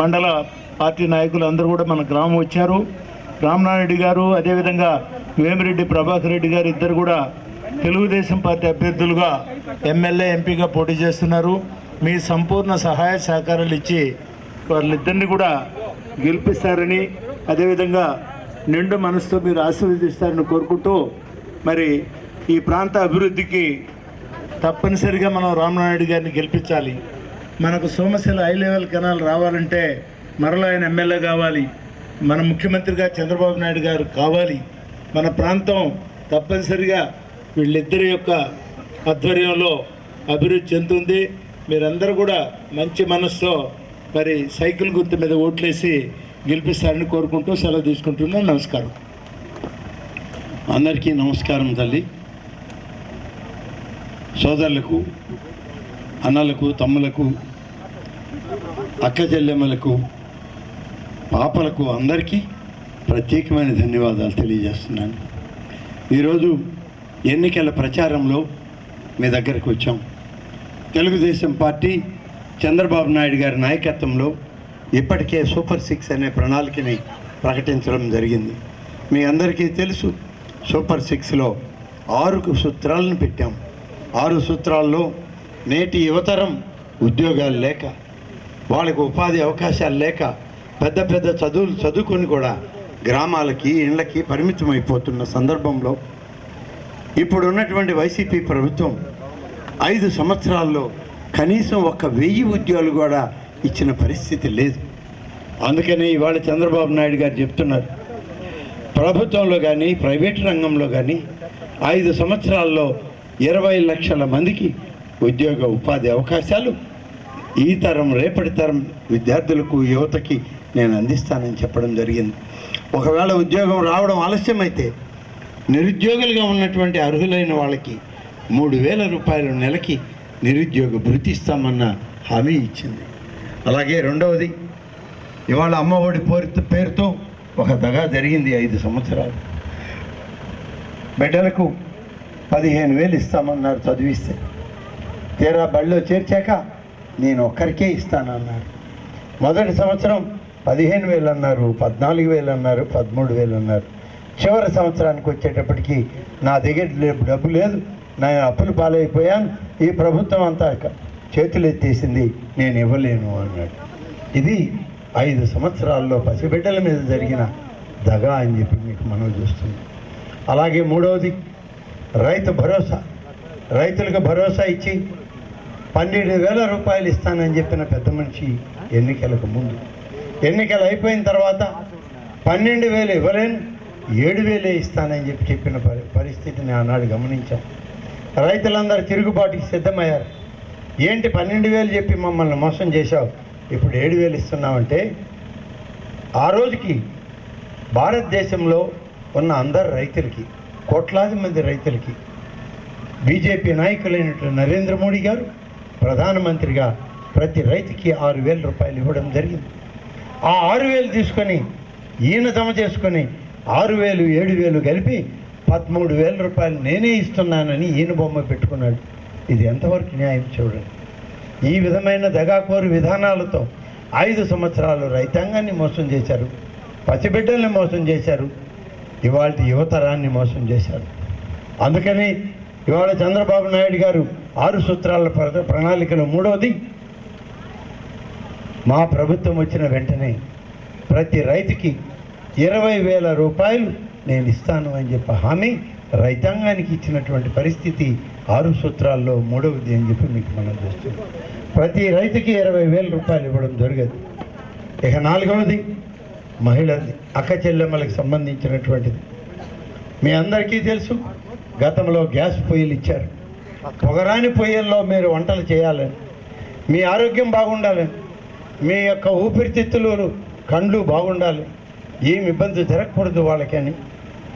మండల పార్టీ నాయకులు అందరూ కూడా మన గ్రామం వచ్చారు. రామనాయుడు గారు అదేవిధంగా వేమిరెడ్డి ప్రభాకర్ రెడ్డి గారు ఇద్దరు కూడా తెలుగుదేశం పార్టీ అభ్యర్థులుగా ఎమ్మెల్యే ఎంపీగా పోటీ చేస్తున్నారు. మీ సంపూర్ణ సహాయ సహకారాలు ఇచ్చి వాళ్ళిద్దరిని కూడా గెలిపిస్తారని అదేవిధంగా నిండు మనసుతో మీరు ఆశీర్వదిస్తారని కోరుకుంటూ మరి ఈ ప్రాంత అభివృద్ధికి తప్పనిసరిగా మనం రామనాయుడు గారిని గెలిపించాలి. మనకు సోమశిల హై లెవెల్ కెనాల్ రావాలంటే మరలా ఆయన ఎమ్మెల్యే కావాలి, మన ముఖ్యమంత్రిగా చంద్రబాబు నాయుడు గారు కావాలి. మన ప్రాంతం తప్పనిసరిగా వీళ్ళిద్దరి యొక్క ఆధ్వర్యంలో అభివృద్ధి చెందుతుంది. మీరందరూ కూడా మంచి మనసుతో మరి సైకిల్ గుర్తు మీద ఓట్లేసి గెలిపిస్తారని కోరుకుంటూ సెలవు తీసుకుంటున్నాను. నమస్కారం. అందరికీ నమస్కారం తల్లి. సోదరులకు, అన్నలకు, తమ్ములకు, అక్క చెల్లెమ్మలకు, పాపలకు అందరికీ ప్రత్యేకమైన ధన్యవాదాలు తెలియజేస్తున్నాను. ఈరోజు ఎన్నికల ప్రచారంలో మీ దగ్గరకు వచ్చాం. తెలుగుదేశం పార్టీ చంద్రబాబు నాయుడు గారి నాయకత్వంలో ఇప్పటికే సూపర్ 6 అనే ప్రణాళికని ప్రకటించడం జరిగింది. మీ అందరికీ తెలుసు, సూపర్ 6లో 6 సూత్రాలను పెట్టాం. 6 సూత్రాల్లో నేటి యువతరం ఉద్యోగాలు లేక, వాళ్ళకు ఉపాధి అవకాశాలు లేక, పెద్ద పెద్ద చదువులు చదువుకొని కూడా గ్రామాలకి, ఇళ్ళకి పరిమితం అయిపోతున్న సందర్భంలో ఇప్పుడు ఉన్నటువంటి వైసీపీ ప్రభుత్వం 5 సంవత్సరాల్లో కనీసం 1000 ఉద్యోగాలు కూడా ఇచ్చిన పరిస్థితి లేదు. అందుకనే ఇవాళ చంద్రబాబు నాయుడు గారు చెప్తున్నారు, ప్రభుత్వంలో కానీ ప్రైవేట్ రంగంలో కానీ 5 సంవత్సరాల్లో 20 లక్షల మందికి ఉద్యోగ ఉపాధి అవకాశాలు ఈ తరం, రేపటి తరం విద్యార్థులకు, యువతకి నేను అందిస్తానని చెప్పడం జరిగింది. ఒకవేళ ఉద్యోగం రావడం ఆలస్యమైతే నిరుద్యోగులుగా ఉన్నటువంటి అర్హులైన వాళ్ళకి 3000 రూపాయలు నెలకి నిరుద్యోగ భృతి ఇస్తామన్న హామీ ఇచ్చింది. అలాగే రెండవది, ఇవాళ అమ్మఒడి పేరుతో ఒక దగా జరిగింది. 5 సంవత్సరాలు బిడ్డలకు 15,000 ఇస్తామన్నారు చదివిస్తే. తీరా బడిలో చేర్చాక నేను ఒక్కరికే ఇస్తానన్నారు. మొదటి సంవత్సరం 15,000 అన్నారు, 14,000 అన్నారు, 13,000 అన్నారు. చివరి సంవత్సరానికి వచ్చేటప్పటికి నా దగ్గర డబ్బు లేదు, నేను అప్పులు పాలైపోయాను, ఈ ప్రభుత్వం అంతా చేతులు ఎత్తేసింది, నేను ఇవ్వలేను అన్నాడు. ఇది 5 సంవత్సరాల్లో పసిబిడ్డల మీద జరిగిన దగా అని చెప్పి మీకు మనవి చేస్తుంది. అలాగే మూడవది, రైతు భరోసా. రైతులకు భరోసా ఇచ్చి 12,000 రూపాయలు ఇస్తానని చెప్పిన పెద్ద మనిషి ఎన్నికలకు ముందు. ఎన్నికలు అయిపోయిన తర్వాత 12,000 ఇవ్వలేను, 7,000 ఇస్తానని చెప్పిన పరిస్థితిని ఆనాడు గమనించాం. రైతులందరూ తిరుగుబాటుకి సిద్ధమయ్యారు. ఏంటి 12,000 చెప్పి మమ్మల్ని మోసం చేశావు, ఇప్పుడు 7,000 ఇస్తున్నామంటే, ఆ రోజుకి భారతదేశంలో ఉన్న అందరు రైతులకి, కోట్లాది మంది రైతులకి బీజేపీ నాయకులైనటువంటి నరేంద్ర మోడీ గారు ప్రధానమంత్రిగా ప్రతి రైతుకి 6,000 రూపాయలు ఇవ్వడం జరిగింది. ఆ 6,000 తీసుకొని ఈయన జమ చేసుకొని 6,000, 7,000 కలిపి 13,000 రూపాయలు నేనే ఇస్తున్నానని ఈయన బొమ్మ పెట్టుకున్నాడు. ఇది ఎంతవరకు న్యాయం చూడండి. ఈ విధమైన దగాకోరు విధానాలతో 5 సంవత్సరాలు రైతాంగాన్ని మోసం చేశారు, పసిబిడ్డల్ని మోసం చేశారు, ఇవాళ యువతరాన్ని మోసం చేశారు. అందుకని ఇవాళ చంద్రబాబు నాయుడు గారు 6 సూత్రాల ప్రణాళికలో మూడవది, మా ప్రభుత్వం వచ్చిన వెంటనే ప్రతి రైతుకి 20,000 రూపాయలు నేను ఇస్తాను అని చెప్పి హామీ రైతాంగానికి ఇచ్చినటువంటి పరిస్థితి 6 సూత్రాల్లో మూడవది అని చెప్పి మీకు మనం చూస్తున్నాం. ప్రతి రైతుకి 20,000 రూపాయలు ఇవ్వడం జరిగేది. ఇక నాలుగవది, మహిళది, అక్క చెల్లెమ్మలకు సంబంధించినటువంటిది. మీ అందరికీ తెలుసు, గతంలో గ్యాస్ పొయ్యిలు ఇచ్చారు. పొగరాని పొయ్యిల్లో మీరు వంటలు చేయాలని, మీ ఆరోగ్యం బాగుండాలని, మీ యొక్క ఊపిరితిత్తులు, కండ్లు బాగుండాలి, ఏమి ఇబ్బంది జరగకూడదు వాళ్ళకని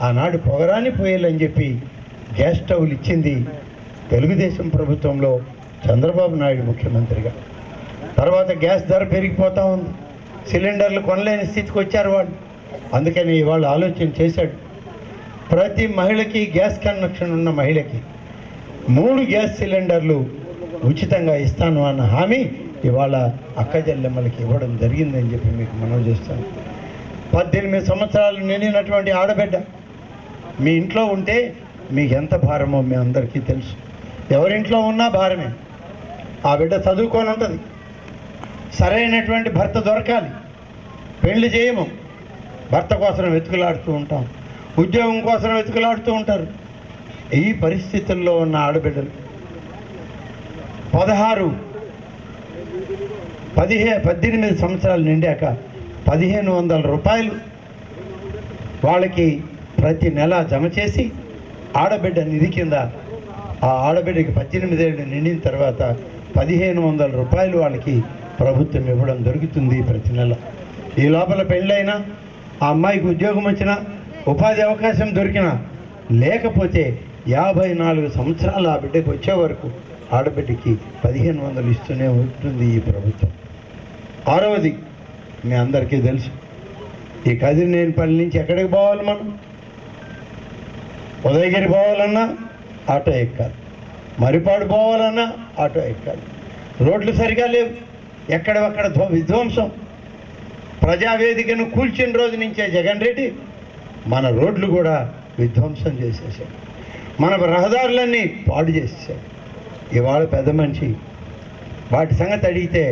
ఆనాడు పొగరాని పొయ్యిలు అని చెప్పి గ్యాస్ స్టవ్లు ఇచ్చింది తెలుగుదేశం ప్రభుత్వంలో చంద్రబాబు నాయుడు ముఖ్యమంత్రిగా. తర్వాత గ్యాస్ ధర పెరిగిపోతూ ఉంది, సిలిండర్లు కొనలేని స్థితికి వచ్చారు వాళ్ళు. అందుకని వాళ్ళు ఆలోచన చేశాడు, ప్రతి మహిళకి, గ్యాస్ కనెక్షన్ ఉన్న మహిళకి 3 గ్యాస్ సిలిండర్లు ఉచితంగా ఇస్తాను అన్న హామీ ఇవాళ అక్క చెల్లెమ్మలకి ఇవ్వడం జరిగిందని చెప్పి మీకు మనవి చేస్తాను. 18 సంవత్సరాలు నిండినటువంటి ఆడబిడ్డ మీ ఇంట్లో ఉంటే మీకు ఎంత భారమో మీ అందరికీ తెలుసు. ఎవరింట్లో ఉన్నా భారమే. ఆ బిడ్డ చదువుకొని ఉంటుంది, సరైనటువంటి భర్త దొరకాలి, పెళ్లి చేయము, భర్త కోసం వెతుకులాడుతూ ఉంటాం, ఉద్యోగం కోసం వెతుకులాడుతూ ఉంటారు. ఈ పరిస్థితుల్లో ఉన్న ఆడబిడ్డలు 18 సంవత్సరాలు నిండాక 1500 రూపాయలు వాళ్ళకి ప్రతి నెల జమ చేసి ఆడబిడ్డ నిధి కింద ఆ ఆడబిడ్డకి 18 ఏళ్ళు నిండిన తర్వాత 1500 రూపాయలు వాళ్ళకి ప్రభుత్వం ఇవ్వడం జరుగుతుంది ప్రతి నెల. ఈ లోపల పెళ్ళైనా, ఆ అమ్మాయికి ఉద్యోగం వచ్చినా, ఉపాధి అవకాశం దొరికినా, లేకపోతే 54 సంవత్సరాలు ఆ బిడ్డకు వచ్చే వరకు ఆడబిడ్డకి 1500 ఇస్తూనే ఉంటుంది ఈ ప్రభుత్వం. 6వది మీ అందరికీ తెలుసు, ఈ కదిరినేనిపల్లి నుంచి ఎక్కడికి పోవాలి మనం? ఉదయగిరి పోవాలన్నా ఆటో ఎక్కాలి, మరిపాడు పోవాలన్నా ఆటో ఎక్కాలి. రోడ్లు సరిగా లేవు, ఎక్కడెక్కడ విధ్వంసం. ప్రజావేదికను కూల్చిన రోజు నుంచే జగన్ రెడ్డి మన రోడ్లు కూడా విధ్వంసం చేసేసాడు, మన రహదారులన్నీ పాడు చేసేసాడు. ఇవాళ పెద్ద మనిషి వాటి సంగతి అడిగితే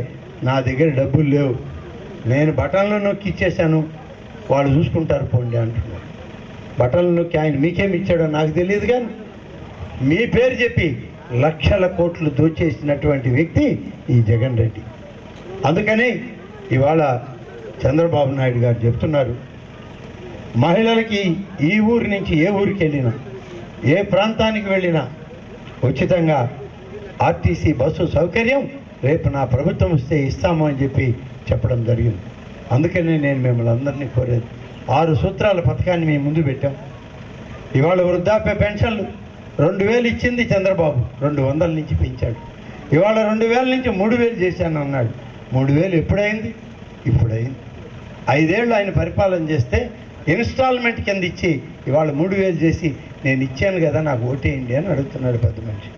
నా దగ్గర డబ్బులు లేవు, నేను బటన్లు నొక్కి ఇచ్చేసాను, వాళ్ళు చూసుకుంటారు పోండి అంటున్నారు. బటన్లు నొక్కి ఆయన మీకేమి ఇచ్చాడో నాకు తెలియదు, కానీ మీ పేరు చెప్పి లక్షల కోట్లు దోచేసినటువంటి వ్యక్తి ఈ జగన్ రెడ్డి. అందుకని ఇవాళ చంద్రబాబు నాయుడు గారు చెప్తున్నారు, మహిళలకి ఈ ఊరి నుంచి ఏ ఊరికి వెళ్ళినా, ఏ ప్రాంతానికి వెళ్ళినా ఉచితంగా ఆర్టీసీ బస్సు సౌకర్యం రేపు నా ప్రభుత్వం వస్తే ఇస్తాము అని చెప్పి చెప్పడం జరిగింది. అందుకనే నేను మిమ్మల్ని అందరినీ కోరేది, 6 సూత్రాల పథకాన్ని మీ ముందు పెట్టాం. ఇవాళ వృద్ధాప్య పెన్షన్లు 2000 ఇచ్చింది చంద్రబాబు, 200 నుంచి పెంచాడు. ఇవాళ 2000 నుంచి 3000 చేశాను అన్నాడు. 3000 ఎప్పుడైంది? ఇప్పుడైంది. 5 ఏళ్ళు ఆయన పరిపాలన చేస్తే ఇన్స్టాల్మెంట్ కింద ఇచ్చి ఇవాళ 3000 చేసి నేను ఇచ్చాను కదా నాకు ఓటేయండి అని అడుగుతున్నాడు పెద్ద మనిషి.